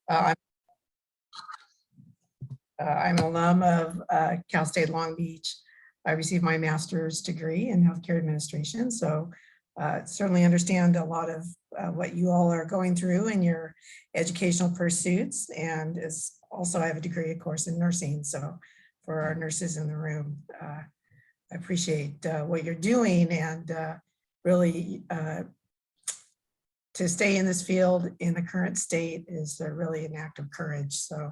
I'm an alum of Cal State Long Beach. I received my master's degree in healthcare administration, so certainly understand a lot of what you all are going through in your educational pursuits, and also I have a degree, of course, in nursing. So for our nurses in the room, I appreciate what you're doing, and really to stay in this field in the current state is really an act of courage. So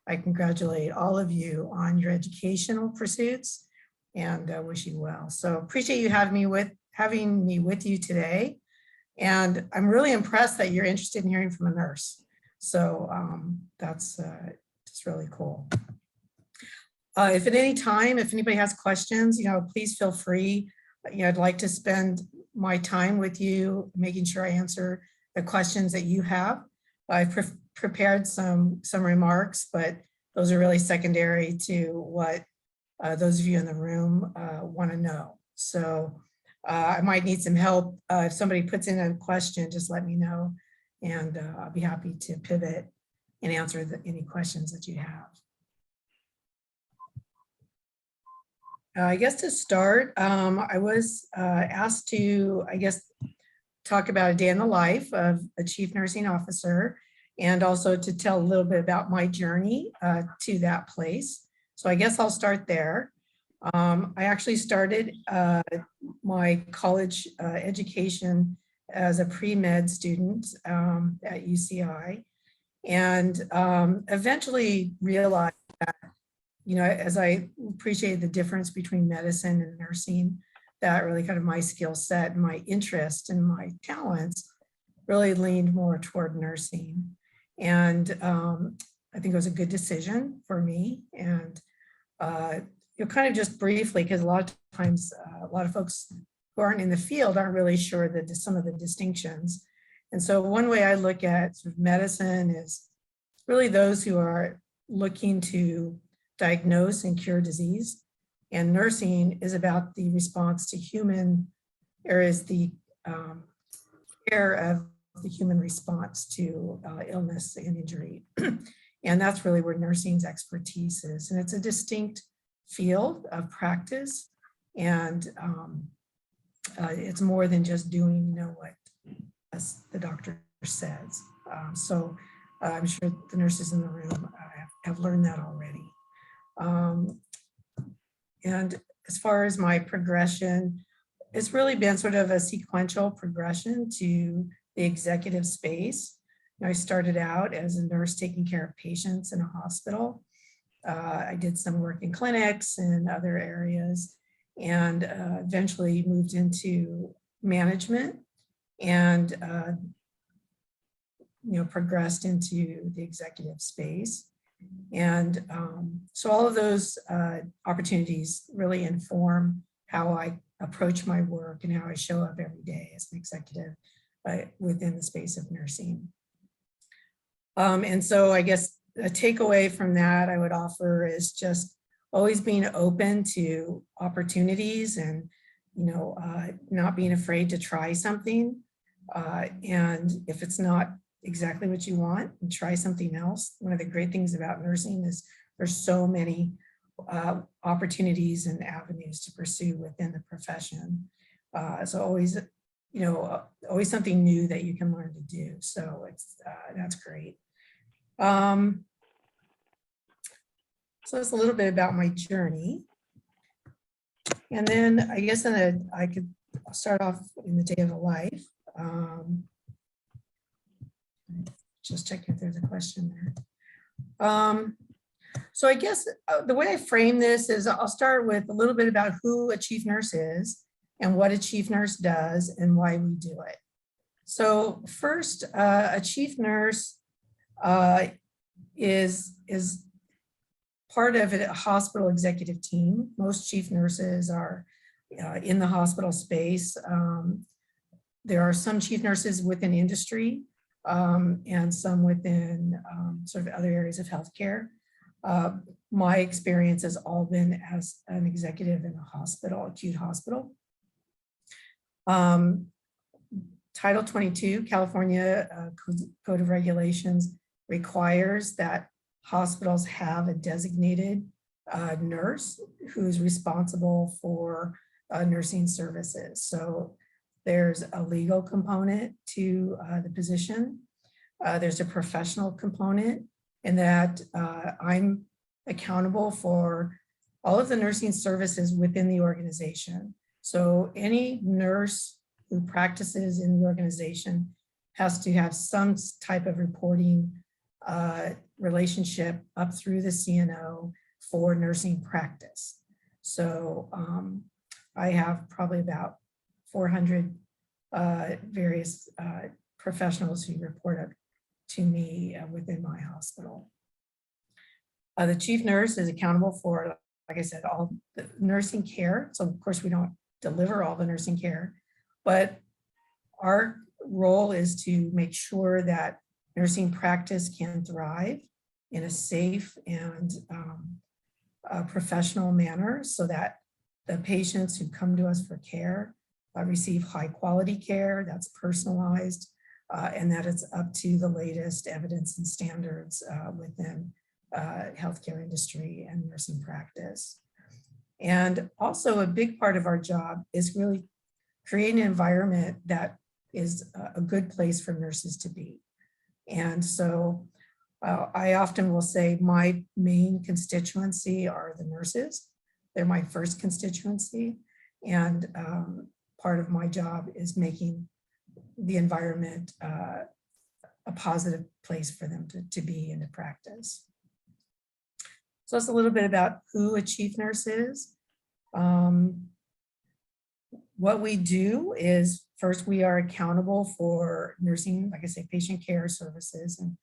I congratulate all of you on your educational pursuits and wish you well. So appreciate you having me with you today. And I'm really impressed that you're interested in hearing from a nurse. So that's just really cool. If at any time, if anybody has questions, please feel free. I'd like to spend my time with you, making sure I answer the questions that you have. I've prepared some remarks, but those are really secondary to what those of you in the room want to know. So I might need some help. If somebody puts in a question, just let me know, and I'll be happy to pivot and answer any questions that you have. I guess to start, I was asked to, talk about a day in the life of a chief nursing officer, and also to tell a little bit about my journey to that place. So I guess I'll start there. I actually started my college education as a pre-med student at UCI, and eventually realized that, as I appreciated the difference between medicine and nursing, that really kind of my skill set and my interest and my talents really leaned more toward nursing. And I think it was a good decision for me. And kind of just briefly, because a lot of times, a lot of folks who aren't in the field aren't really sure that some of the distinctions. And so one way I look at sort of medicine is really those who are looking to diagnose and cure disease. And nursing is about the response to human, or is the care of the human response to illness and injury. And that's really where nursing's expertise is. And it's a distinct field of practice. And it's more than just doing, what the doctor says. So I'm sure the nurses in the room have learned that already. And as far as my progression, it's really been sort of a sequential progression to the executive space. I started out as a nurse taking care of patients in a hospital. I did some work in clinics and other areas, and eventually moved into management and progressed into the executive space. And so all of those opportunities really inform how I approach my work and how I show up every day as an executive within the space of nursing. And so I guess a takeaway from that I would offer is just always being open to opportunities, and not being afraid to try something. And if it's not exactly what you want, and try something else. One of the great things about nursing is there's so many opportunities and avenues to pursue within the profession. So always, always something new that you can learn to do. So that's great. So that's a little bit about my journey. And then I guess I could start off in the day of the life. Just checking if there's a question there. So I guess the way I frame this is I'll start with a little bit about who a chief nurse is and what a chief nurse does and why we do it. So first, a chief nurse is part of a hospital executive team. Most chief nurses are in the hospital space. There are some chief nurses within industry and some within sort of other areas of healthcare. My experience has all been as an executive in a hospital, acute hospital. Title 22, California Code of Regulations, requires that hospitals have a designated nurse who's responsible for nursing services. So there's a legal component to the position. There's a professional component in that I'm accountable for all of the nursing services within the organization. So any nurse who practices in the organization has to have some type of reporting relationship up through the CNO for nursing practice. So I have probably about 400 various professionals who report up to me within my hospital. The chief nurse is accountable for, like I said, all the nursing care. So of course we don't deliver all the nursing care, but our role is to make sure that nursing practice can thrive in a safe and professional manner so that the patients who come to us for care receive high quality care that's personalized and that it's up to the latest evidence and standards within healthcare industry and nursing practice. And also a big part of our job is really creating an environment that is a good place for nurses to be. And so I often will say my main constituency are the nurses. They're my first constituency. And part of my job is making the environment a positive place for them to be and to practice. So that's a little bit about who a chief nurse is. What we do is, first, we are accountable for nursing, like I say, patient care services and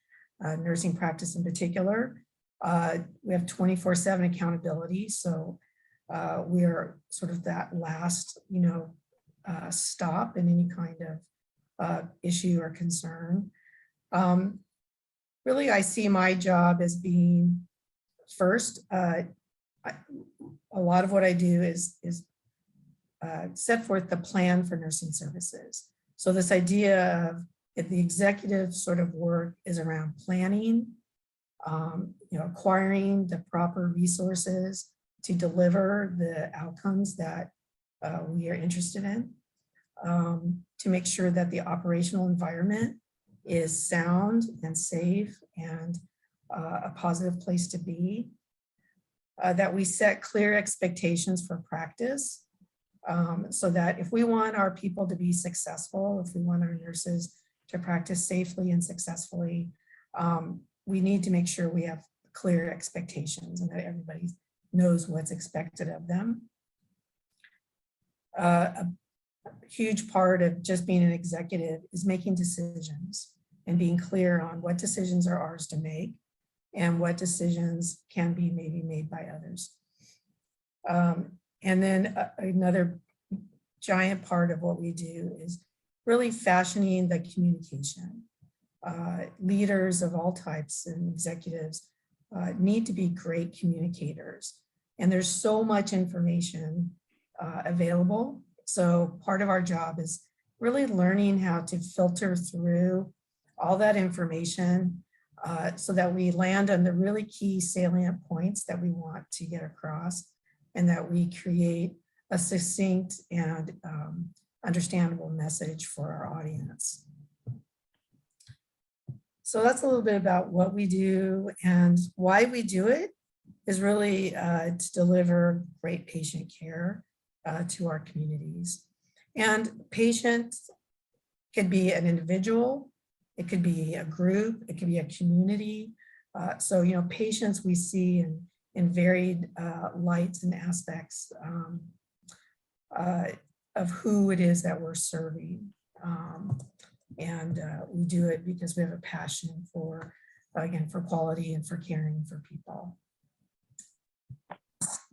nursing practice in particular. We have 24/7 accountability. So we are sort of that last, stop in any kind of issue or concern. Really, I see my job as being first, a lot of what I do is set forth the plan for nursing services. So this idea of if the executive sort of work is around planning, acquiring the proper resources to deliver the outcomes that we are interested in, to make sure that the operational environment is sound and safe and a positive place to be, that we set clear expectations for practice, so that if we want our people to be successful, if we want our nurses to practice safely and successfully, we need to make sure we have clear expectations and that everybody knows what's expected of them. A huge part of just being an executive is making decisions and being clear on what decisions are ours to make and what decisions can be maybe made by others. And then another giant part of what we do is really fashioning the communication. Leaders of all types and executives need to be great communicators. And there's so much information available. So part of our job is really learning how to filter through all that information so that we land on the really key salient points that we want to get across, and that we create a succinct and understandable message for our audience. So that's a little bit about what we do, and why we do it is really to deliver great patient care to our communities. And patients could be an individual, it could be a group, it could be a community. So, patients we see in varied lights and aspects of who it is that we're serving. And we do it because we have a passion for, again, for quality and for caring for people.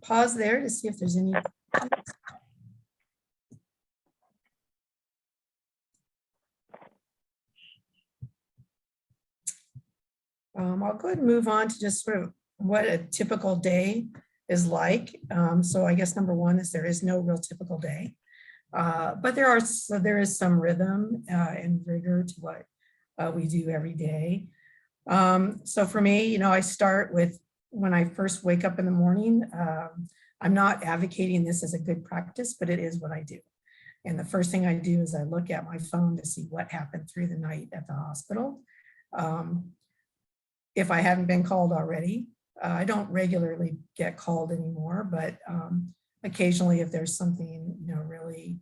Pause there to see if there's any. I'll go ahead and move on to just sort of what a typical day is like. So I guess number one is there is no real typical day, but there is some rhythm and rigor to what we do every day. So for me, I start with when I first wake up in the morning. I'm not advocating this as a good practice, but it is what I do. And the first thing I do is I look at my phone to see what happened through the night at the hospital. If I haven't been called already, I don't regularly get called anymore, but occasionally if there's something, really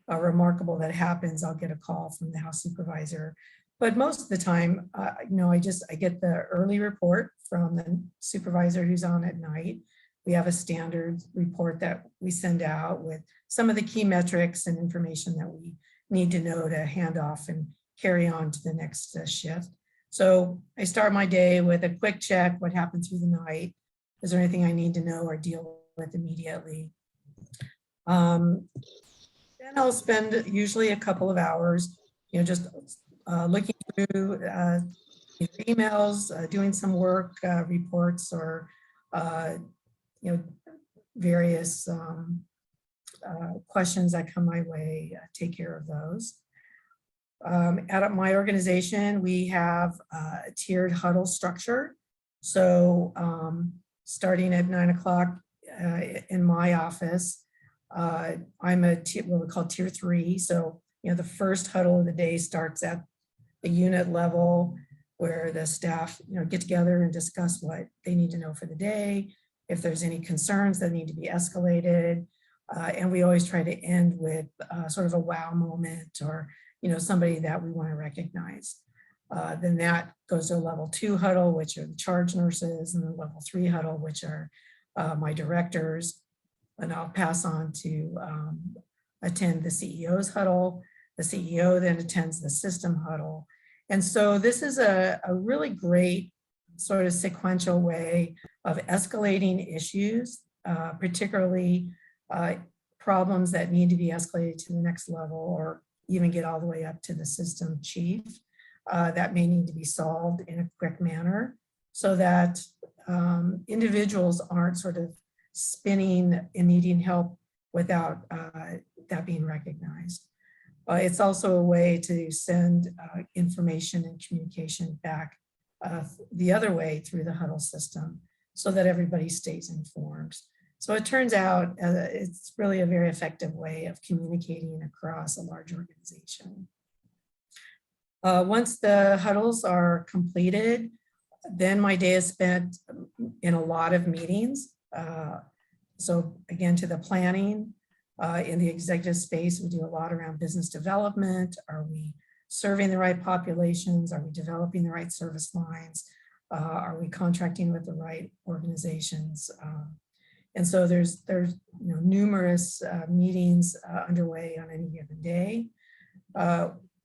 remarkable that happens, I'll get a call from the house supervisor. But most of the time, I get the early report from the supervisor who's on at night. We have a standard report that we send out with some of the key metrics and information that we need to know to hand off and carry on to the next shift. So I start my day with a quick check, what happened through the night? Is there anything I need to know or deal with immediately? Then I'll spend usually a couple of hours, just looking through emails, doing some work, reports, or various questions that come my way, take care of those. At my organization, we have a tiered huddle structure. So starting at 9 o'clock in my office, I'm what we call tier 3. So, the first huddle of the day starts at the unit level where the staff, get together and discuss what they need to know for the day, if there's any concerns that need to be escalated. And we always try to end with sort of a wow moment or, somebody that we want to recognize. Then that goes to a level 2 huddle, which are the charge nurses, and the level 3 huddle, which are my directors. And I'll pass on to attend the CEO's huddle. The CEO then attends the system huddle. And so this is a really great sort of sequential way of escalating issues, particularly problems that need to be escalated to the next level or even get all the way up to the system chief that may need to be solved in a quick manner so that individuals aren't sort of spinning and needing help without that being recognized. It's also a way to send information and communication back the other way through the huddle system so that everybody stays informed. So it turns out it's really a very effective way of communicating across a large organization. Once the huddles are completed, then my day is spent in a lot of meetings. So again, to the planning, in the executive space, we do a lot around business development. Are we serving the right populations? Are we developing the right service lines? Are we contracting with the right organizations? And so there's numerous meetings underway on any given day.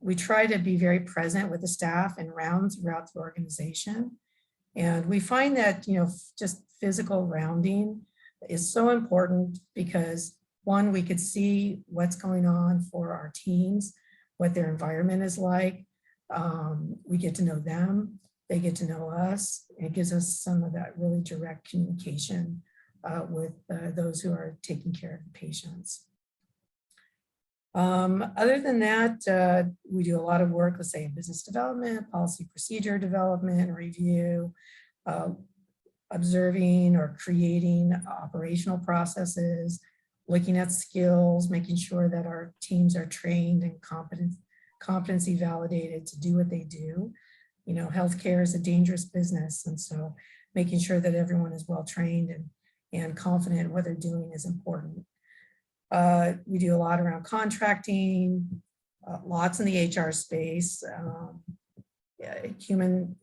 We try to be very present with the staff and round throughout the organization. And we find that, just physical rounding is so important because one, we could see what's going on for our teams, what their environment is like. We get to know them, they get to know us. It gives us some of that really direct communication with those who are taking care of the patients. Other than that, we do a lot of work, let's say in business development, policy procedure development, review, observing or creating operational processes, looking at skills, making sure that our teams are trained and competency validated to do what they do. Healthcare is a dangerous business. And so making sure that everyone is well trained and confident in what they're doing is important. We do a lot around contracting, lots in the HR space. Human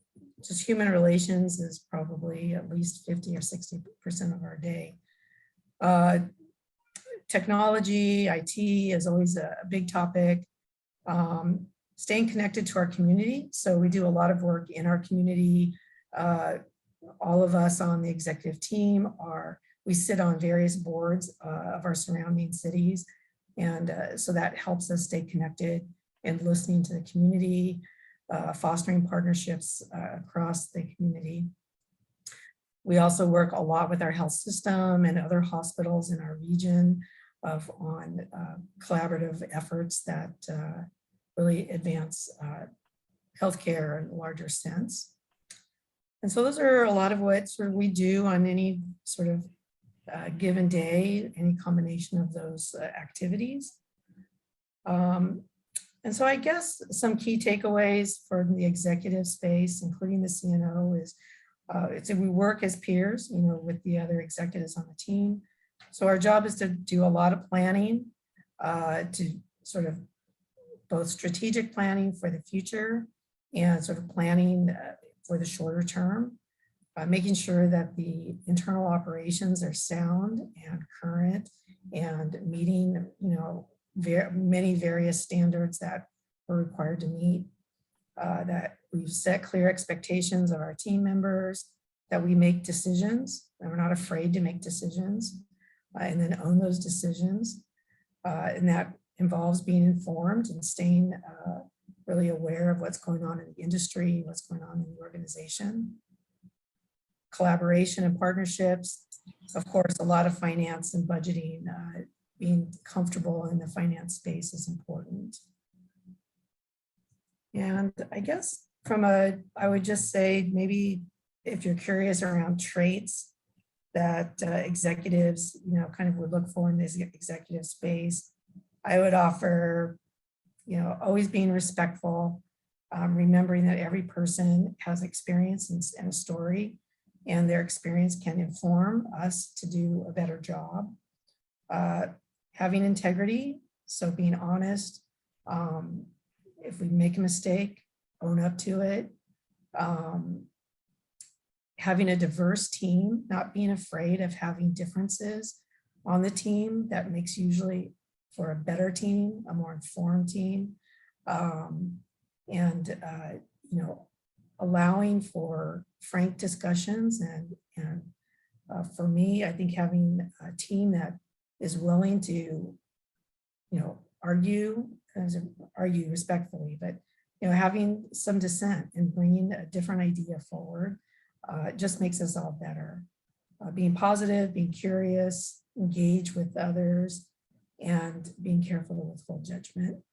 relations is probably at least 50 or 60% of our day. Technology, IT is always a big topic. Staying connected to our community. So we do a lot of work in our community. All of us on the executive team we sit on various boards of our surrounding cities. And so that helps us stay connected and listening to the community, fostering partnerships across the community. We also work a lot with our health system and other hospitals in our region on collaborative efforts that really advance healthcare in a larger sense. And so those are a lot of what sort of we do on any sort of given day, any combination of those activities. And so I guess some key takeaways for the executive space, including the CNO, is we work as peers, with the other executives on the team. So our job is to do a lot of planning, to sort of both strategic planning for the future and sort of planning for the shorter term, making sure that the internal operations are sound and current and meeting, many various standards that we're required to meet, that we've set clear expectations of our team members, that we make decisions, and we're not afraid to make decisions, and then own those decisions. And that involves being informed and staying really aware of what's going on in the industry, what's going on in the organization. Collaboration and partnerships, of course, a lot of finance and budgeting, being comfortable in the finance space is important. And I guess I would just say, maybe if you're curious around traits that executives, kind of would look for in this executive space, I would offer, always being respectful, remembering that every person has experience and a story, and their experience can inform us to do a better job. Having integrity, so being honest. If we make a mistake, own up to it. Having a diverse team, not being afraid of having differences on the team. That makes usually for a better team, a more informed team. Allowing for frank discussions and for me, I think having a team that is willing to, argue respectfully, but having some dissent and bringing a different idea forward just makes us all better. Being positive, being curious, engage with others, and being careful to withhold judgment.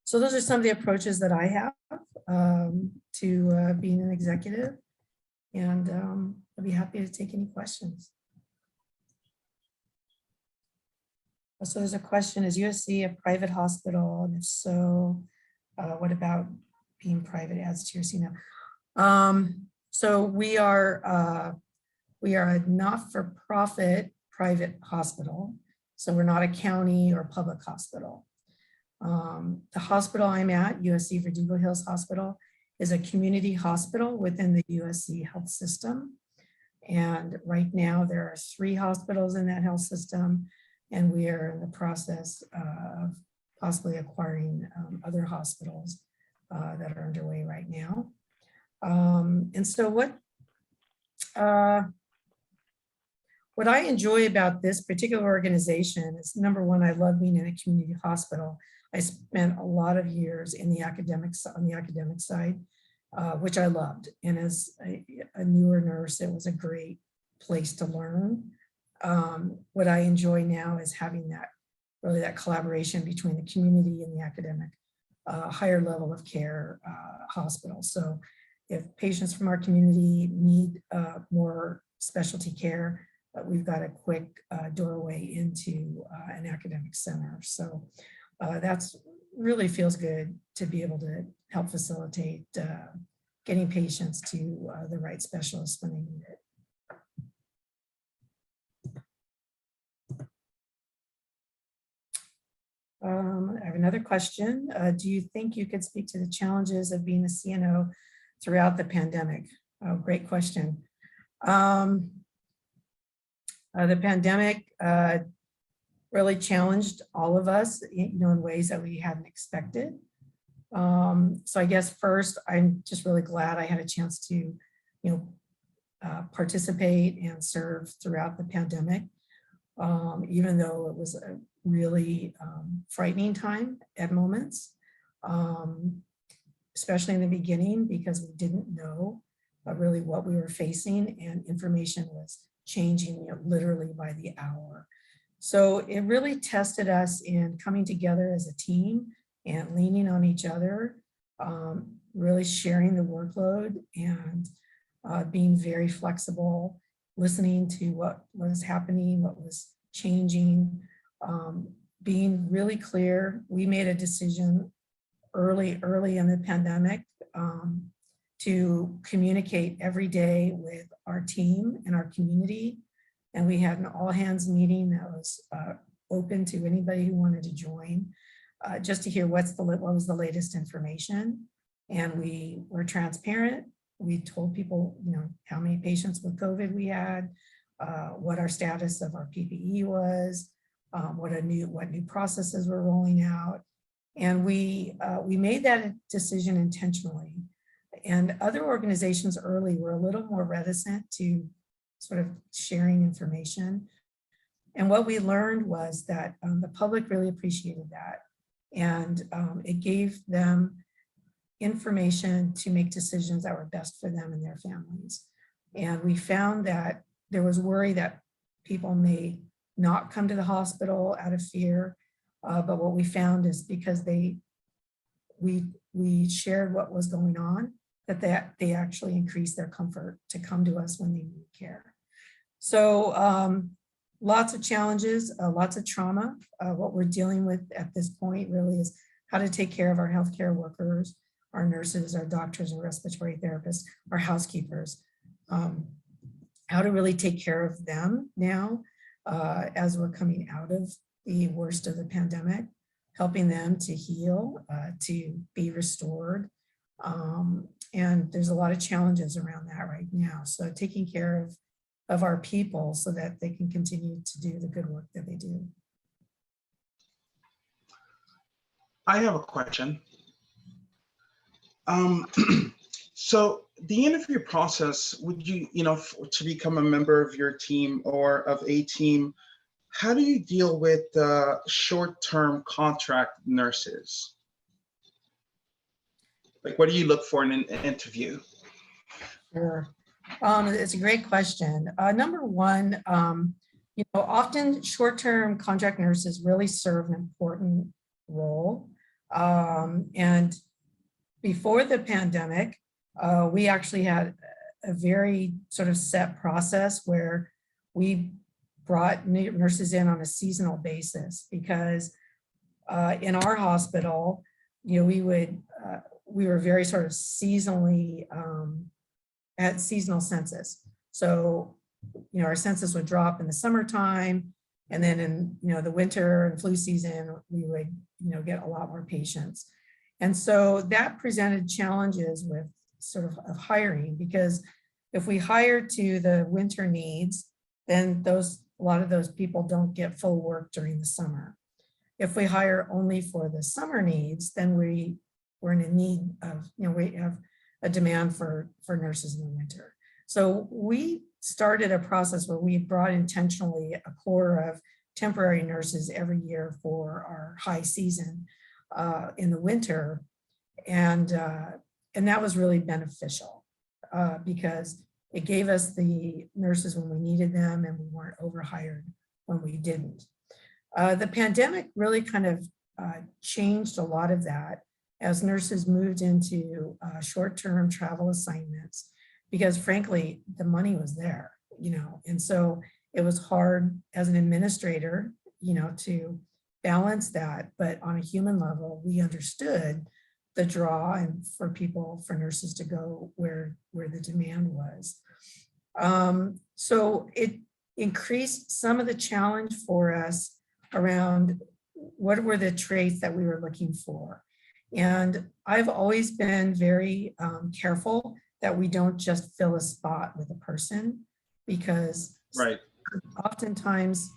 So those are some of the approaches that I have to being an executive, and I'll be happy to take any questions. So there's a question, is USC a private hospital? And if so, what about being private adds to your CNO? So we are a not-for-profit private hospital. So we're not a county or public hospital. The hospital I'm at, USC Verdugo Hills Hospital, is a community hospital within the USC health system. And right now there are 3 hospitals in that health system, and we are in the process of possibly acquiring other hospitals that are underway right now. And so what I enjoy about this particular organization is, number one, I love being in a community hospital. I spent a lot of years in the academic side, which I loved. And as a newer nurse, it was a great place to learn. What I enjoy now is having that collaboration between the community and the academic higher level of care hospital. So if patients from our community need more specialty care, we've got a quick doorway into an academic center. So that's really feels good to be able to help facilitate getting patients to the right specialists when they need it. I have another question. Do you think you could speak to the challenges of being a CNO throughout the pandemic? Oh, great question. The pandemic really challenged all of us, in ways that we hadn't expected. So I guess first, I'm just really glad I had a chance to, participate and serve throughout the pandemic, even though it was a really frightening time at moments, especially in the beginning, because we didn't know really what we were facing, and information was changing literally by the hour. So it really tested us in coming together as a team and leaning on each other, really sharing the workload and being very flexible, listening to what was happening, what was changing, being really clear. We made a decision early in the pandemic to communicate every day with our team and our community. And we had an all hands meeting that was open to anybody who wanted to join, just to hear what was the latest information. And we were transparent. We told people, how many patients with COVID we had, what our status of our PPE was, what new processes were rolling out. And we made that decision intentionally. And other organizations early were a little more reticent to sort of sharing information. And what we learned was that the public really appreciated that. And it gave them information to make decisions that were best for them and their families. And we found that there was worry that people may not come to the hospital out of fear. But what we found is because we shared what was going on, that they actually increased their comfort to come to us when they need care. So lots of challenges, lots of trauma. What we're dealing with at this point really is how to take care of our healthcare workers, our nurses, our doctors and respiratory therapists, our housekeepers, how to really take care of them now as we're coming out of the worst of the pandemic, helping them to heal, to be restored. And there's a lot of challenges around that right now. So taking care of our people so that they can continue to do the good work that they do. I have a question. So the interview process, would you, to become a member of your team or of a team, how do you deal with short-term contract nurses? Like, what do you look for in an interview? Sure. It's a great question. Number one, often short-term contract nurses really serve an important role. And before the pandemic, we actually had a very sort of set process where we brought nurses in on a seasonal basis, because in our hospital, we were very sort of seasonally at seasonal census. So, our census would drop in the summertime, and then in the winter and flu season, we would get a lot more patients. And so that presented challenges with sort of hiring, because if we hire to the winter needs, then a lot of those people don't get full work during the summer. If we hire only for the summer needs, then we're in a need of, we have a demand for nurses in the winter. So we started a process where we brought intentionally a core of temporary nurses every year for our high season in the winter. And that was really beneficial because it gave us the nurses when we needed them, and we weren't overhired when we didn't. The pandemic really kind of changed a lot of that as nurses moved into short-term travel assignments, because frankly, the money was there, and so it was hard as an administrator, to balance that. But on a human level, we understood the draw and for nurses to go where the demand was. So it increased some of the challenge for us around what were the traits that we were looking for. And I've always been very careful that we don't just fill a spot with a person, because right. Oftentimes,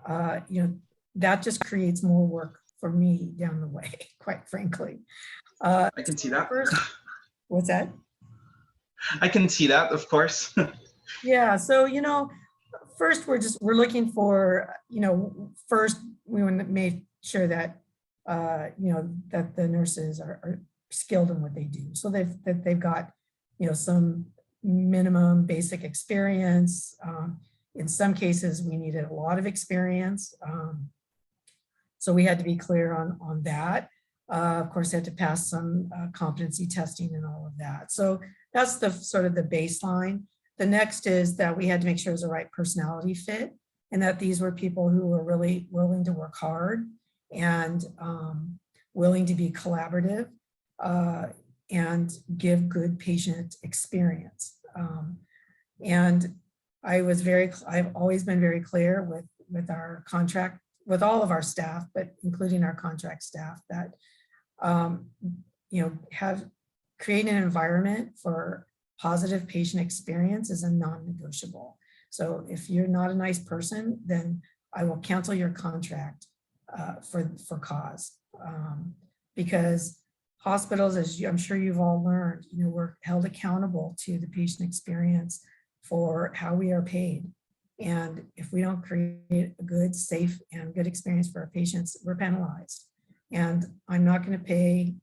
that just creates more work for me down the way, quite frankly. I can see that. What's that? I can see that, of course. Yeah, so, first we're looking for, first we want to make sure that, that the nurses are skilled in what they do. So they've got, some minimum basic experience. In some cases, we needed a lot of experience. So we had to be clear on that. Of course, they had to pass some competency testing and all of that. So that's the sort of the baseline. The next is that we had to make sure it was the right personality fit, and that these were people who were really willing to work hard and willing to be collaborative and give good patient experience. And I've always been very clear with our contract, with all of our staff, but including our contract staff, that creating an environment for positive patient experience is a non-negotiable. So if you're not a nice person, then I will cancel your contract for cause. Because hospitals, as I'm sure you've all learned, we're held accountable to the patient experience for how we are paid. And if we don't create a good, safe, and good experience for our patients, we're penalized. And I'm not going to pay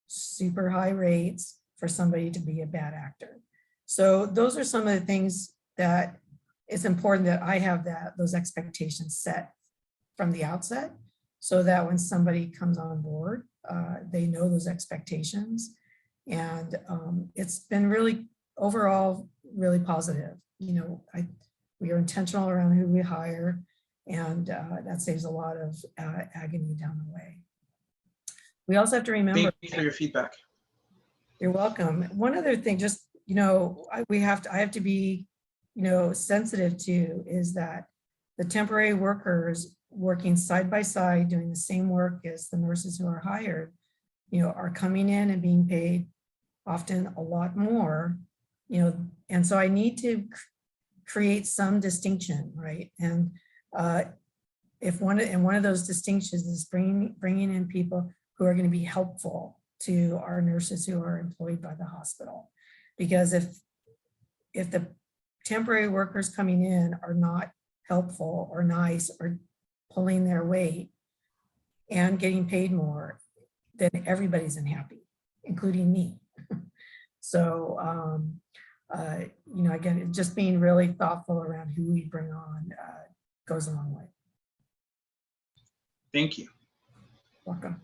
super high rates for somebody to be a bad actor. So those are some of the things that it's important that I have those expectations set from the outset, so that when somebody comes on board, they know those expectations. And it's been really overall really positive. We are intentional around who we hire, and that saves a lot of agony down the way. We also have to remember. Thank you for your feedback. You're welcome. One other thing, just, I have to be, sensitive to is that the temporary workers working side by side, doing the same work as the nurses who are hired, are coming in and being paid often a lot more, and so I need to create some distinction, right? And if one of those distinctions is bringing in people who are going to be helpful to our nurses who are employed by the hospital. Because if the temporary workers coming in are not helpful or nice or pulling their weight and getting paid more, then everybody's unhappy, including me. So, again, just being really thoughtful around who we bring on goes a long way. Thank you. Welcome.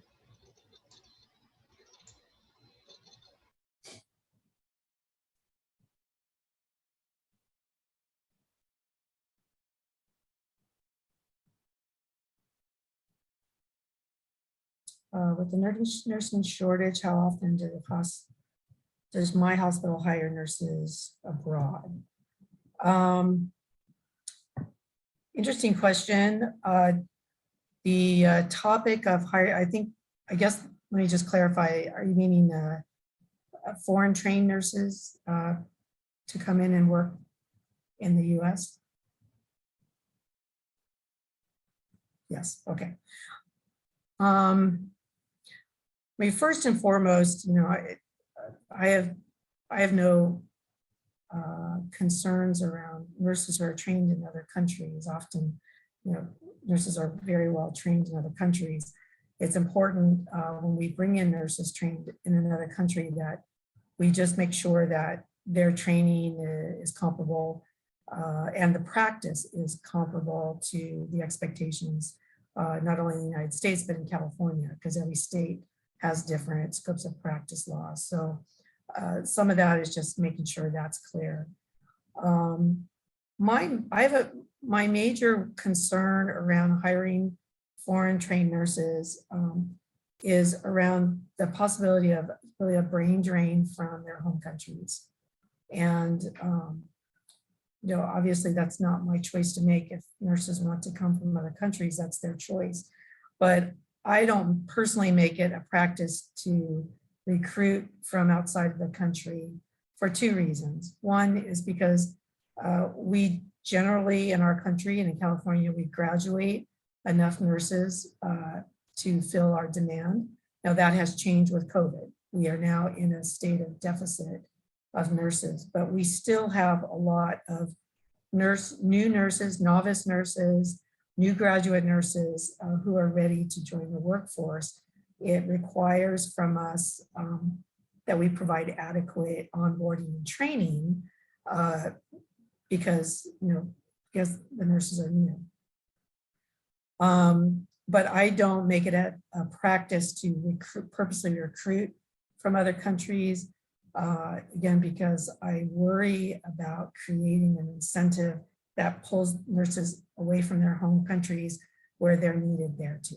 With the nursing shortage, how often does my hospital hire nurses abroad? Interesting question. The topic of hire, I guess, let me just clarify, are you meaning foreign trained nurses to come in and work in the US? Yes, okay. First and foremost, I have no concerns around nurses who are trained in other countries. Often, nurses are very well trained in other countries. It's important when we bring in nurses trained in another country that we just make sure that their training is comparable and the practice is comparable to the expectations, not only in the United States, but in California, because every state has different scopes of practice laws. So some of that is just making sure that's clear. My major concern around hiring foreign trained nurses is around the possibility of really a brain drain from their home countries. And obviously that's not my choice to make. If nurses want to come from other countries, that's their choice. But I don't personally make it a practice to recruit from outside of the country for two reasons. One is because we generally in our country and in California, we graduate enough nurses to fill our demand. Now that has changed with COVID. We are now in a state of deficit of nurses, but we still have a lot of new nurses, novice nurses, new graduate nurses who are ready to join the workforce. It requires from us that we provide adequate onboarding and training because the nurses are new. But I don't make it a practice to purposely recruit from other countries. Again, because I worry about creating an incentive that pulls nurses away from their home countries where they're needed there too.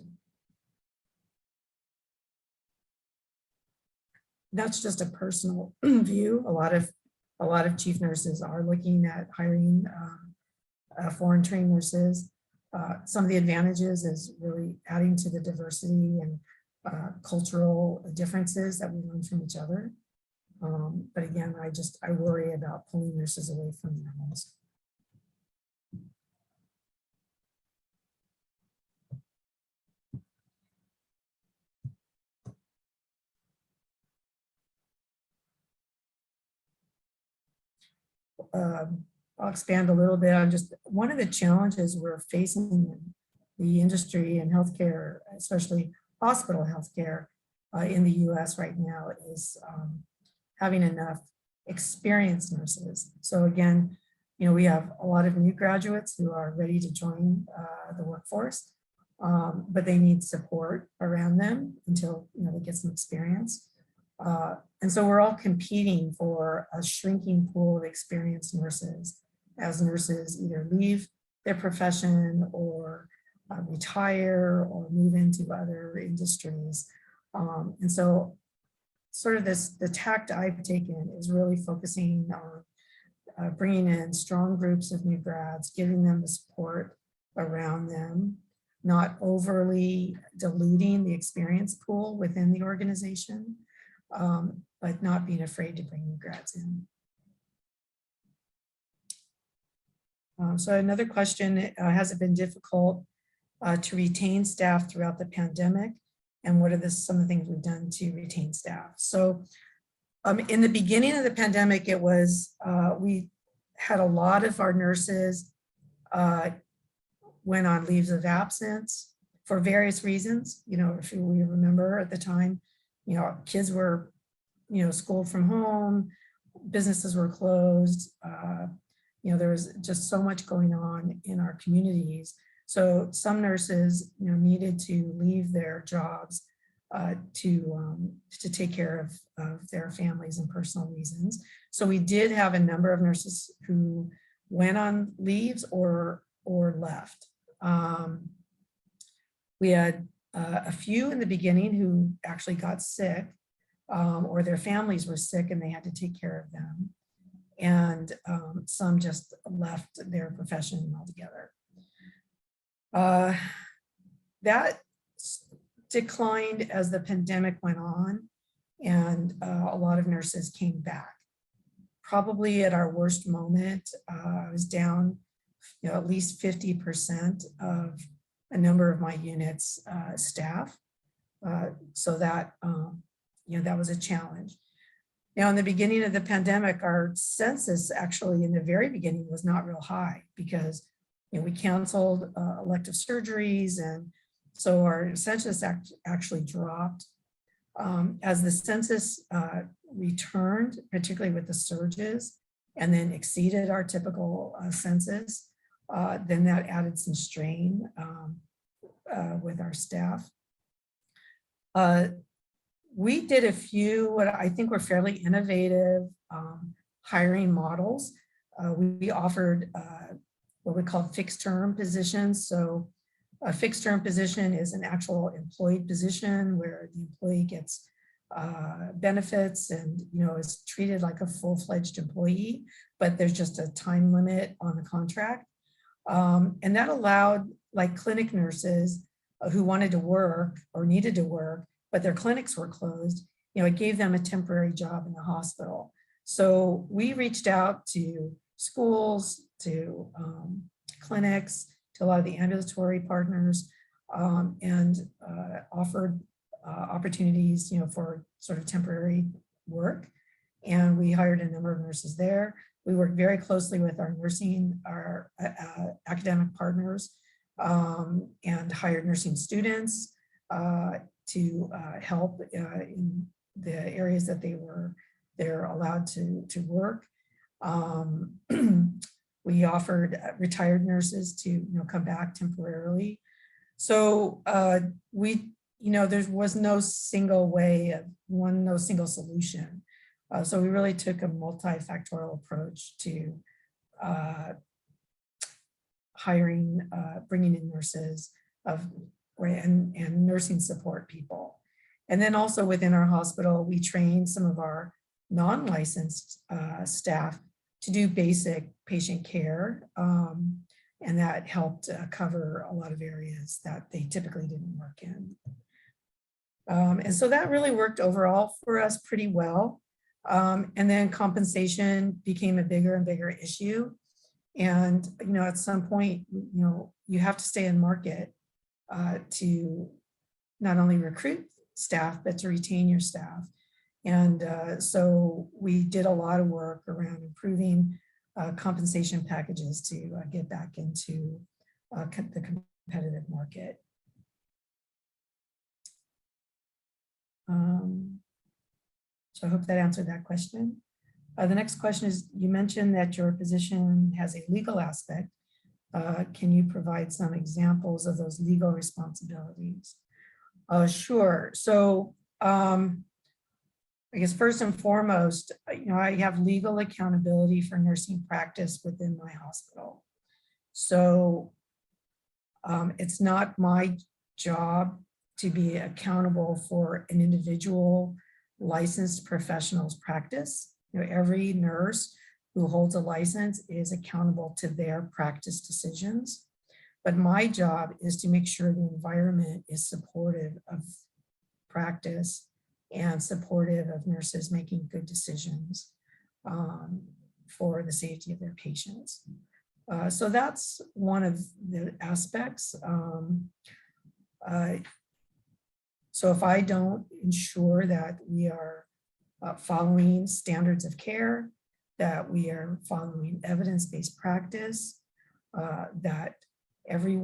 That's just a personal view. A lot of chief nurses are looking at hiring foreign trained nurses. Some of the advantages is really adding to the diversity and cultural differences that we learn from each other. But again, I worry about pulling nurses away from their homes. I'll expand a little bit on just one of the challenges we're facing in the industry and healthcare, especially hospital healthcare in the US right now, is having enough experienced nurses. So again, we have a lot of new graduates who are ready to join the workforce, but they need support around them until they get some experience. And so we're all competing for a shrinking pool of experienced nurses as nurses either leave their profession or retire or move into other industries. And so sort of the tact I've taken is really focusing on bringing in strong groups of new grads, giving them the support around them, not overly diluting the experience pool within the organization, but not being afraid to bring new grads in. So another question, has it been difficult to retain staff throughout the pandemic? And what are some of the things we've done to retain staff? So in the beginning of the pandemic, it was, we had a lot of our nurses went on leaves of absence for various reasons. If we remember at the time, kids were, schooled from home, businesses were closed. There was just so much going on in our communities. So some nurses, needed to leave their jobs to take care of their families and personal reasons. So we did have a number of nurses who went on leaves or left. We had a few in the beginning who actually got sick, or their families were sick and they had to take care of them. And some just left their profession altogether. That declined as the pandemic went on, and a lot of nurses came back. Probably at our worst moment, I was down at least 50% of a number of my units staff. So that, that was a challenge. Now, in the beginning of the pandemic, our census actually in the very beginning was not real high because we canceled elective surgeries, and so our census actually dropped. As the census returned, particularly with the surges, and then exceeded our typical census, then that added some strain with our staff. We did a few what I think were fairly innovative hiring models. We offered what we call fixed term positions. So a fixed term position is an actual employed position where the employee gets benefits and is treated like a full-fledged employee, but there's just a time limit on the contract. And that allowed like clinic nurses who wanted to work or needed to work, but their clinics were closed, it gave them a temporary job in the hospital. So we reached out to schools, to clinics, to a lot of the ambulatory partners, and offered opportunities, for sort of temporary work. And we hired a number of nurses there. We worked very closely with our academic partners, and hired nursing students to help in the areas that they're allowed to work. We offered retired nurses to come back temporarily. So there was no single way no single solution. So we really took a multifactorial approach to hiring, bringing in nurses and nursing support people. And then also within our hospital, we trained some of our non-licensed staff to do basic patient care. And that helped cover a lot of areas that they typically didn't work in. And so that really worked overall for us pretty well. And then compensation became a bigger and bigger issue. And, at some point, you have to stay in market to not only recruit staff, but to retain your staff. And so we did a lot of work around improving compensation packages to get back into the competitive market. So I hope that answered that question. The next question is, you mentioned that your position has a legal aspect. Can you provide some examples of those legal responsibilities? Sure. So I guess first and foremost, I have legal accountability for nursing practice within my hospital. So it's not my job to be accountable for an individual licensed professional's practice. Every nurse who holds a license is accountable to their practice decisions. But my job is to make sure the environment is supportive of practice and supportive of nurses making good decisions for the safety of their patients. So that's one of the aspects. So if I don't ensure that we are following standards of care, that we are following evidence-based practice, that every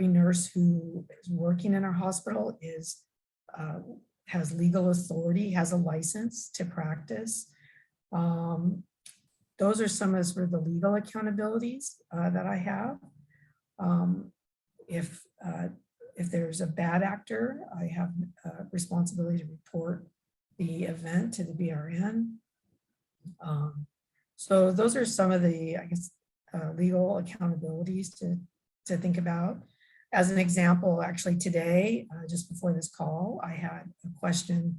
nurse who is working in our hospital has legal authority, has a license to practice. Those are some of sort of the legal accountabilities that I have. If there's a bad actor, I have a responsibility to report the event to the BRN. So those are some of the, I guess, legal accountabilities to think about. As an example, actually today, just before this call, I had a question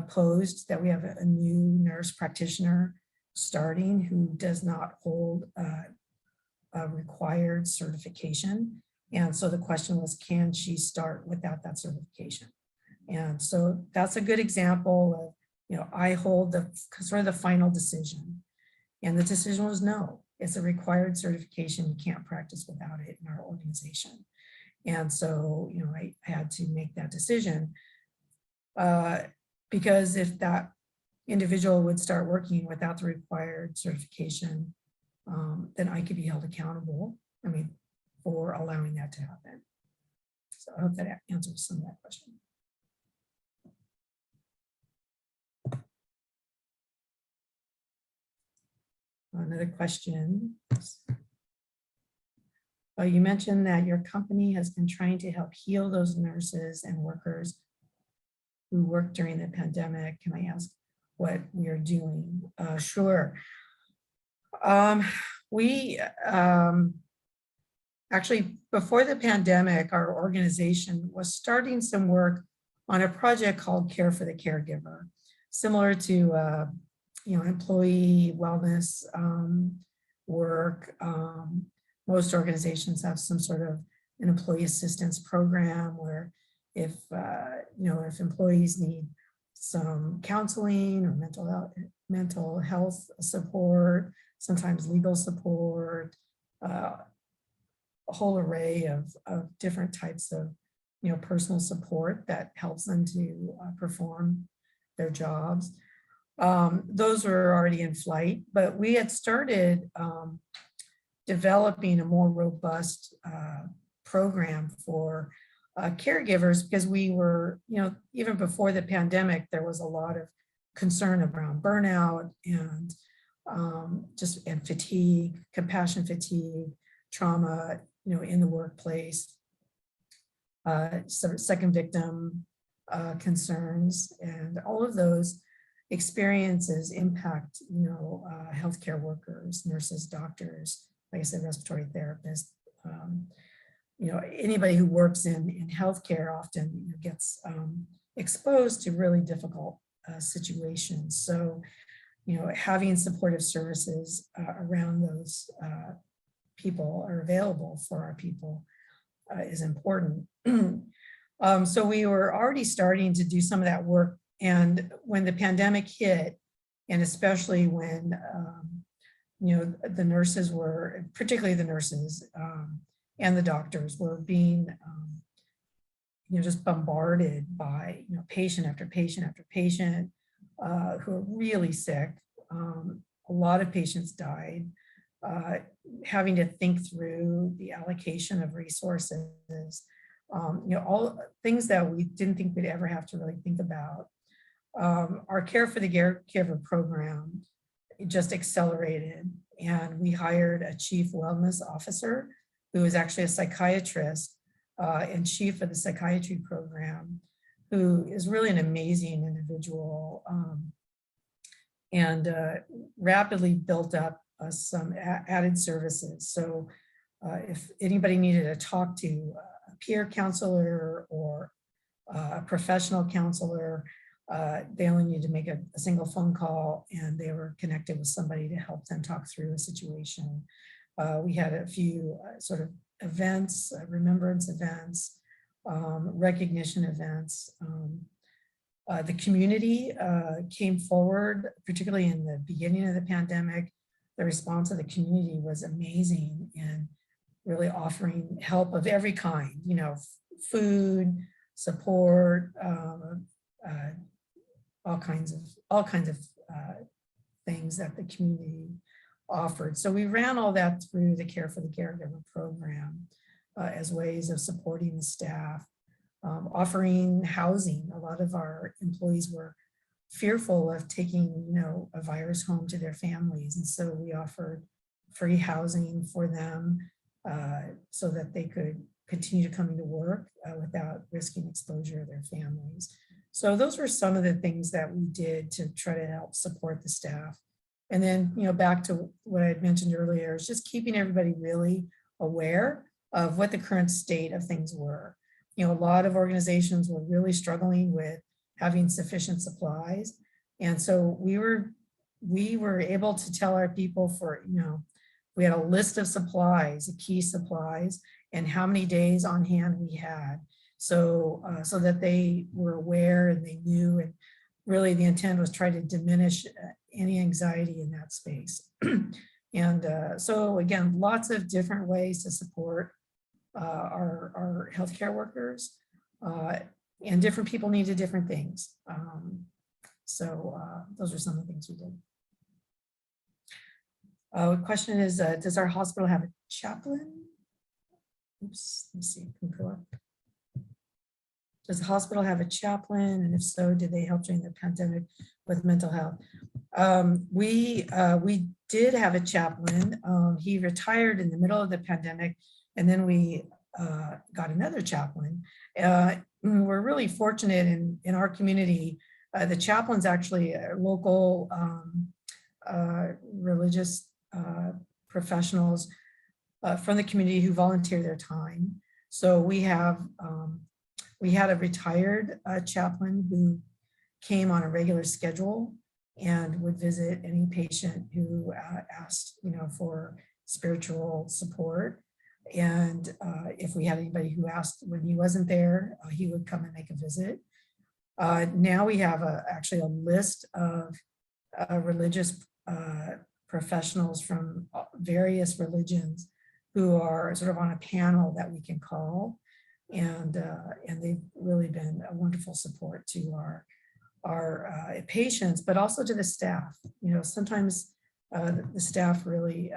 posed that we have a new nurse practitioner starting who does not hold a required certification. And so the question was, can she start without that certification? And so that's a good example of, I hold the sort of the final decision. And the decision was no, it's a required certification. You can't practice without it in our organization. And so, I had to make that decision because if that individual would start working without the required certification, then I could be held accountable, for allowing that to happen. So I hope that answers some of that question. Another question. You mentioned that your company has been trying to help heal those nurses and workers who worked during the pandemic. Can I ask what we are doing? Sure. We actually, before the pandemic, our organization was starting some work on a project called Care for the Caregiver, similar to employee wellness work. Most organizations have some sort of an employee assistance program where if employees need some counseling or mental health support, sometimes legal support, a whole array of different types of personal support that helps them to perform their jobs. Those were already in flight, but we had started developing a more robust program for caregivers because we were, even before the pandemic, there was a lot of concern around burnout and and fatigue, compassion fatigue, trauma, in the workplace, second victim concerns, and all of those. experiences impact, healthcare workers, nurses, doctors, like I said, respiratory therapists, anybody who works in healthcare often gets exposed to really difficult situations. So, having supportive services around those people are available for our people is important. So we were already starting to do some of that work. And when the pandemic hit, and especially when, the nurses were, particularly the nurses and the doctors were being, just bombarded by, patient after patient after patient who are really sick. A lot of patients died. Having to think through the allocation of resources, all things that we didn't think we'd ever have to really think about. Our Care for the Caregiver program just accelerated, and we hired a chief wellness officer who is actually a psychiatrist and chief of the psychiatry program, who is really an amazing individual and rapidly built up some added services. So if anybody needed to talk to a peer counselor or a professional counselor, they only need to make a single phone call and they were connected with somebody to help them talk through a situation. We had a few sort of events, remembrance events, recognition events. The community came forward, particularly in the beginning of the pandemic. The response of the community was amazing and really offering help of every kind, food, support, all kinds of things that the community offered. So we ran all that through the Care for the Caregiver program as ways of supporting the staff, offering housing. A lot of our employees were fearful of taking, a virus home to their families. And so we offered free housing for them so that they could continue to come into work without risking exposure to their families. So those were some of the things that we did to try to help support the staff. And then, back to what I had mentioned earlier, is just keeping everybody really aware of what the current state of things were. A lot of organizations were really struggling with having sufficient supplies. And so we were able to tell our people we had a list of supplies, key supplies, and how many days on hand we had. So that they were aware and they knew, and really the intent was try to diminish any anxiety in that space. And so again, lots of different ways to support our healthcare workers, and different people needed different things. So those are some of the things we did. The question is, does our hospital have a chaplain? Oops, let me see, can go up. Does the hospital have a chaplain? And if so, did they help during the pandemic with mental health? We did have a chaplain. He retired in the middle of the pandemic, and then we got another chaplain. We're really fortunate in our community. The chaplain's actually local religious professionals from the community who volunteer their time. So we had a retired chaplain who came on a regular schedule and would visit any patient who asked, for spiritual support. And if we had anybody who asked when he wasn't there, he would come and make a visit. Now we have actually a list of religious professionals from various religions who are sort of on a panel that we can call. And they've really been a wonderful support to our patients, but also to the staff. Sometimes the staff really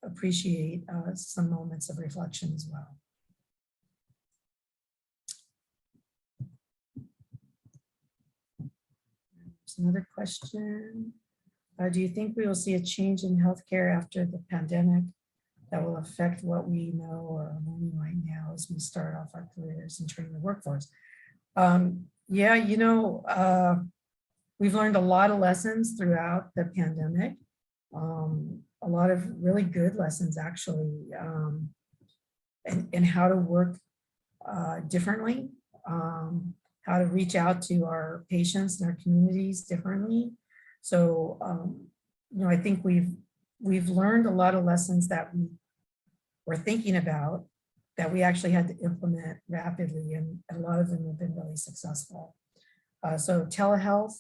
appreciate some moments of reflection as well. There's another question. Do you think we will see a change in healthcare after the pandemic that will affect what we know or are learning right now as we start off our careers and train the workforce? Yeah, we've learned a lot of lessons throughout the pandemic, a lot of really good lessons actually, and how to work differently, how to reach out to our patients and our communities differently. So, I think we've learned a lot of lessons that we were thinking about that we actually had to implement rapidly, and a lot of them have been really successful. So telehealth,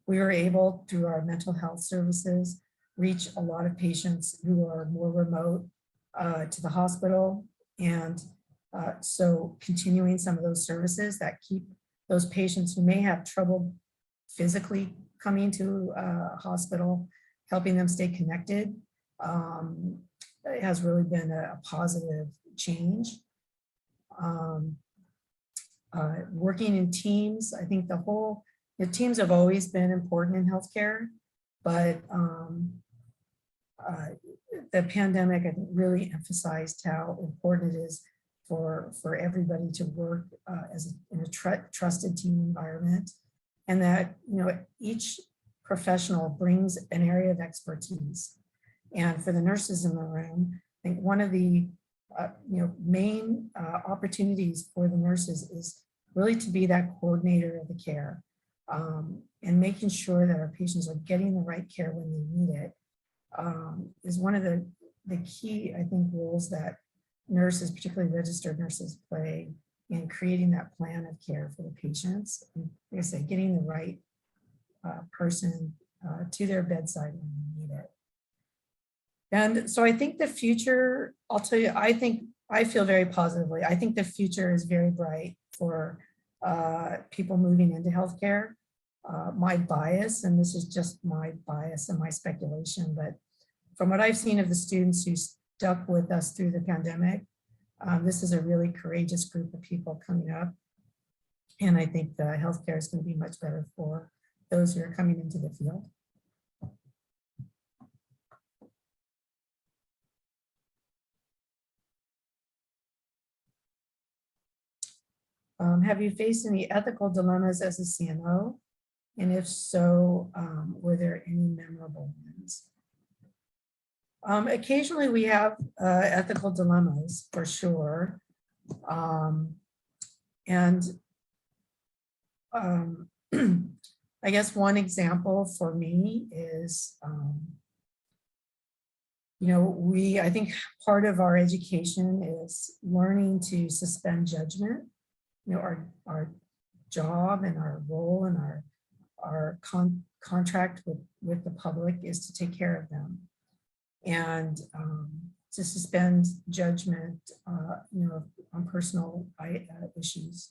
we were able, through our mental health services, reach a lot of patients who are more remote to the hospital. And so continuing some of those services that keep those patients who may have trouble physically coming to a hospital, helping them stay connected, it has really been a positive change. Working in teams, I think the teams have always been important in healthcare, but the pandemic, I think, really emphasized how important it is for everybody to work in a trusted team environment, and that each professional brings an area of expertise. And for the nurses in the room, I think one of the main opportunities for the nurses is really to be that coordinator of the care, and making sure that our patients are getting the right care when they need it, is one of the key, I think, roles that nurses, particularly registered nurses, play in creating that plan of care for the patients. And like I say, getting the right person to their bedside when they need it. And so I think the future, I'll tell you, I feel very positively. I think the future is very bright for people moving into healthcare. My bias, and this is just my bias and my speculation, but from what I've seen of the students who stuck with us through the pandemic, this is a really courageous group of people coming up. And I think the healthcare is going to be much better for those who are coming into the field. Have you faced any ethical dilemmas as a CNO? And if so, were there any memorable ones? Occasionally we have ethical dilemmas, for sure. I guess one example for me is, I think part of our education is learning to suspend judgment. Our job and our role and our contract with the public is to take care of them, and to suspend judgment, on personal issues.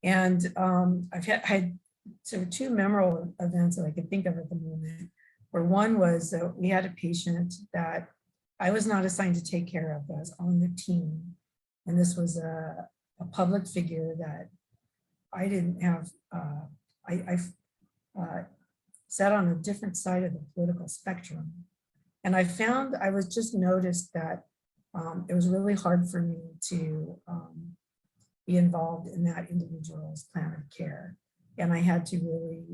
And I've had sort of two memorable events that I can think of at the moment, where one was we had a patient that I was not assigned to take care of, but I was on the team. And this was a public figure that I didn't have, I sat on a different side of the political spectrum. And I was just noticed that it was really hard for me to be involved in that individual's plan of care. And I had to really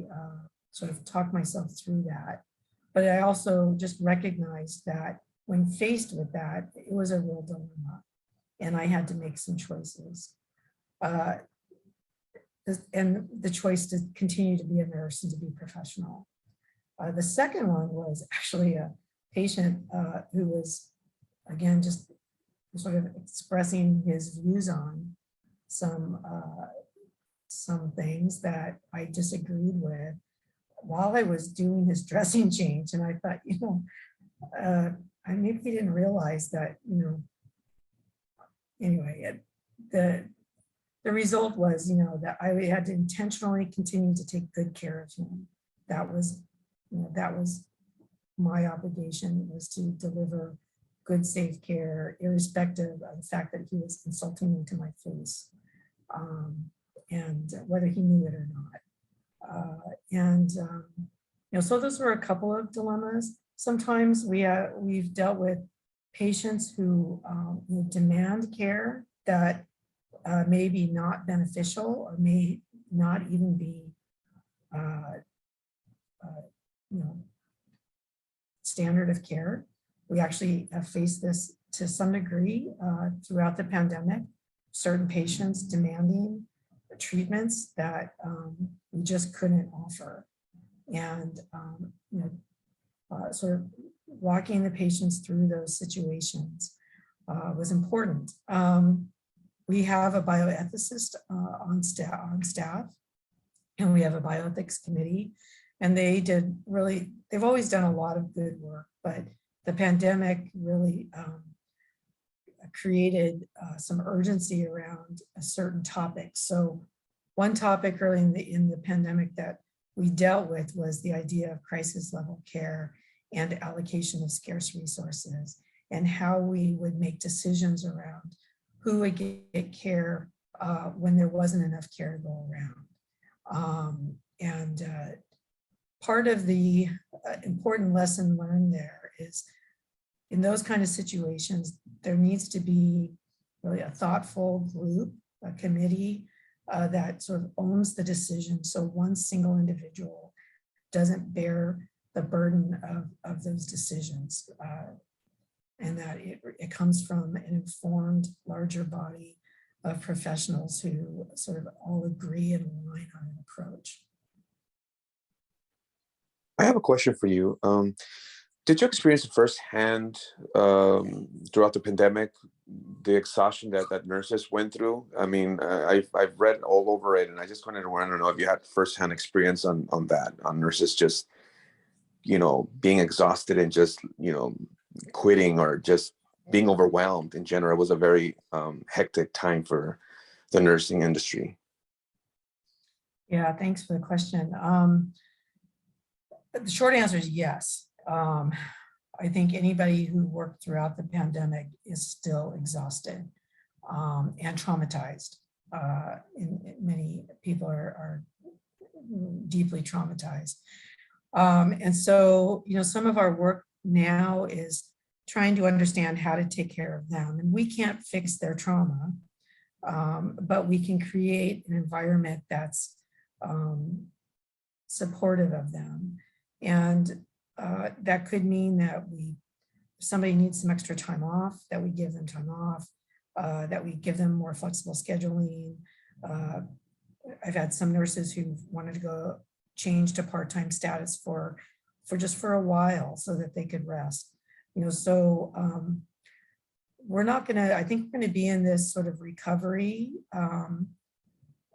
sort of talk myself through that. But I also just recognized that when faced with that, it was a real dilemma. And I had to make some choices. And the choice to continue to be a nurse and to be professional. The second one was actually a patient who was, again, just sort of expressing his views on some things that I disagreed with while I was doing his dressing change. And I thought, I maybe he didn't realize that, anyway, the result was, that I had to intentionally continue to take good care of him. That was my obligation, was to deliver good, safe care, irrespective of the fact that he was insulting me to my face, and whether he knew it or not. So those were a couple of dilemmas. Sometimes we've dealt with patients who demand care that may be not beneficial, or may not even be you know, standard of care. We actually have faced this to some degree throughout the pandemic, certain patients demanding treatments that we just couldn't offer. And you know, sort of walking the patients through those situations was important. We have a bioethicist on staff, and we have a bioethics committee, and they've always done a lot of good work, but the pandemic really created some urgency around a certain topic. So one topic early in the pandemic that we dealt with was the idea of crisis level care and allocation of scarce resources, and how we would make decisions around who would get care when there wasn't enough care to go around. Part of the important lesson learned there is, in those kind of situations, there needs to be really a thoughtful group, a committee that sort of owns the decision, so one single individual doesn't bear the burden of those decisions, and that it comes from an informed larger body of professionals who sort of all agree and align on an approach. I have a question for you. Did you experience firsthand throughout the pandemic the exhaustion that nurses went through? I mean, I've read all over it, and I just wanted to want to know if you had firsthand experience on that, on nurses just, you know, being exhausted and just, you know, quitting or just being overwhelmed in general. It was a very hectic time for the nursing industry. Yeah, thanks for the question. The short answer is yes. I think anybody who worked throughout the pandemic is still exhausted and traumatized. Many people are deeply traumatized. And so, you know, some of our work now is trying to understand how to take care of them. And we can't fix their trauma, but we can create an environment that's supportive of them. And that could mean that if somebody needs some extra time off, that we give them time off, that we give them more flexible scheduling. I've had some nurses who wanted to go change to part-time status for a while so that they could rest. You know, so I think we're gonna be in this sort of recovery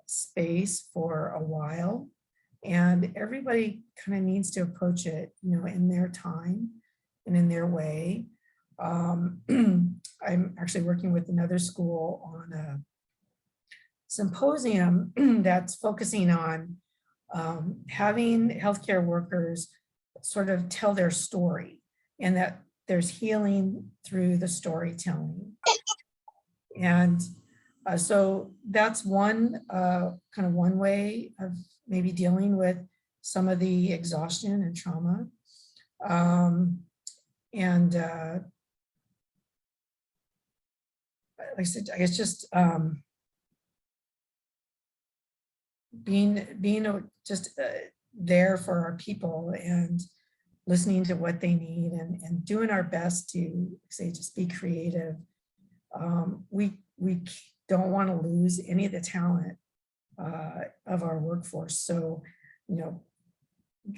space for a while. And everybody kind of needs to approach it, you know, in their time and in their way. I'm actually working with another school on a symposium that's focusing on having healthcare workers sort of tell their story, and that there's healing through the storytelling. And so that's one kind of one way of maybe dealing with some of the exhaustion and trauma. Like I said, I guess just being there for our people and listening to what they need, and doing our best to say, just be creative. We don't want to lose any of the talent of our workforce. So, you know,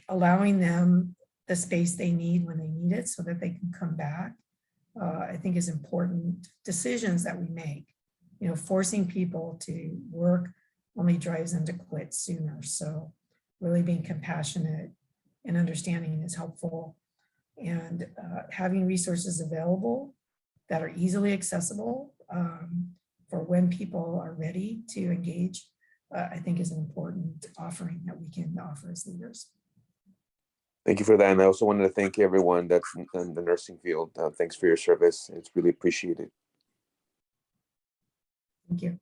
allowing them the space they need when they need it so that they can come back, I think is important. Decisions that we make, you know, forcing people to work only drives them to quit sooner. So really being compassionate and understanding is helpful, and having resources available that are easily accessible for when people are ready to engage, I think is an important offering that we can offer as leaders. Thank you for that. And I also wanted to thank everyone that's in the nursing field. Thanks for your service. It's really appreciated. Thank you.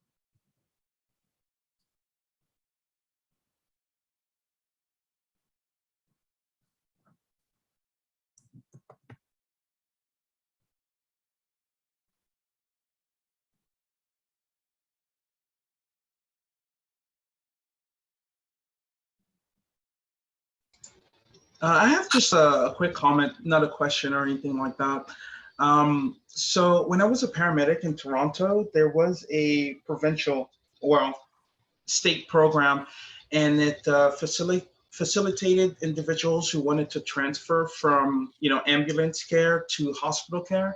I have just a quick comment, not a question or anything like that. So when I was a paramedic in Toronto, there was a provincial, well, state program, and it facilitated individuals who wanted to transfer from, ambulance care to hospital care.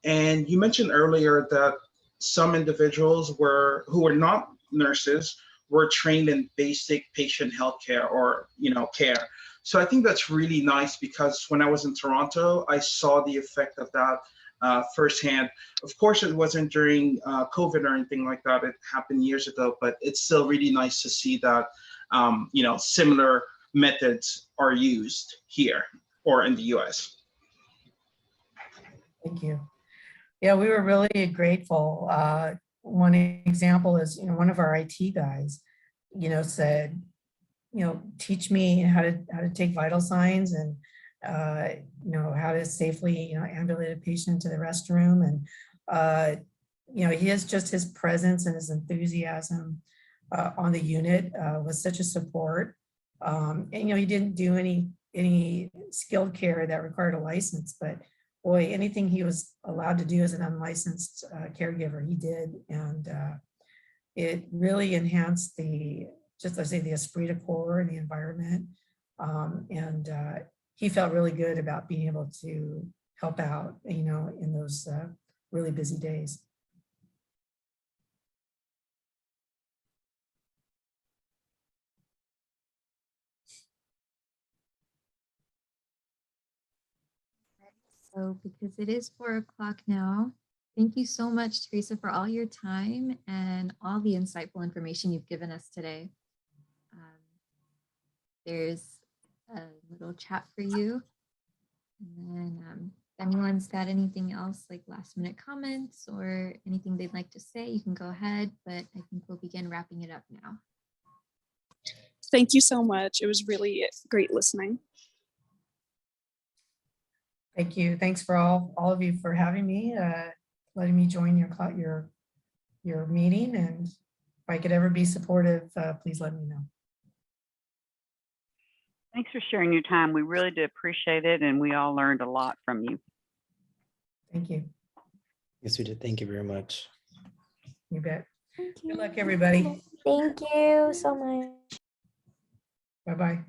And you mentioned earlier that some individuals who were not nurses were trained in basic patient health care or, care. So I think that's really nice because when I was in Toronto, I saw the effect of that firsthand. Of course, it wasn't during COVID or anything like that. It happened years ago, but it's still really nice to see that, similar methods are used here or in the US. Thank you. Yeah, we were really grateful. One example is, one of our IT guys, said, teach me how to take vital signs and, how to safely, ambulate a patient to the restroom. And, he has just his presence and his enthusiasm on the unit was such a support. And, he didn't do any skilled care that required a license, but boy, anything he was allowed to do as an unlicensed caregiver, he did. And it really enhanced the esprit de corps and the environment. And he felt really good about being able to help out, in those really busy days. So because it is 4 o'clock now, thank you so much, Theresa, for all your time and all the insightful information you've given us today. There's a little chat for you. And then if anyone's got anything else like last minute comments or anything they'd like to say, you can go ahead, but I think we'll begin wrapping it up now. Thank you so much. It was really great listening. Thank you. Thanks for all of you for having me, letting me join your meeting. And if I could ever be supportive, please let me know. Thanks for sharing your time. We really do appreciate it, and we all learned a lot from you. Thank you. Yes, we did. Thank you very much. You bet. Thank you. Good luck, everybody. Thank you so much. Bye-bye.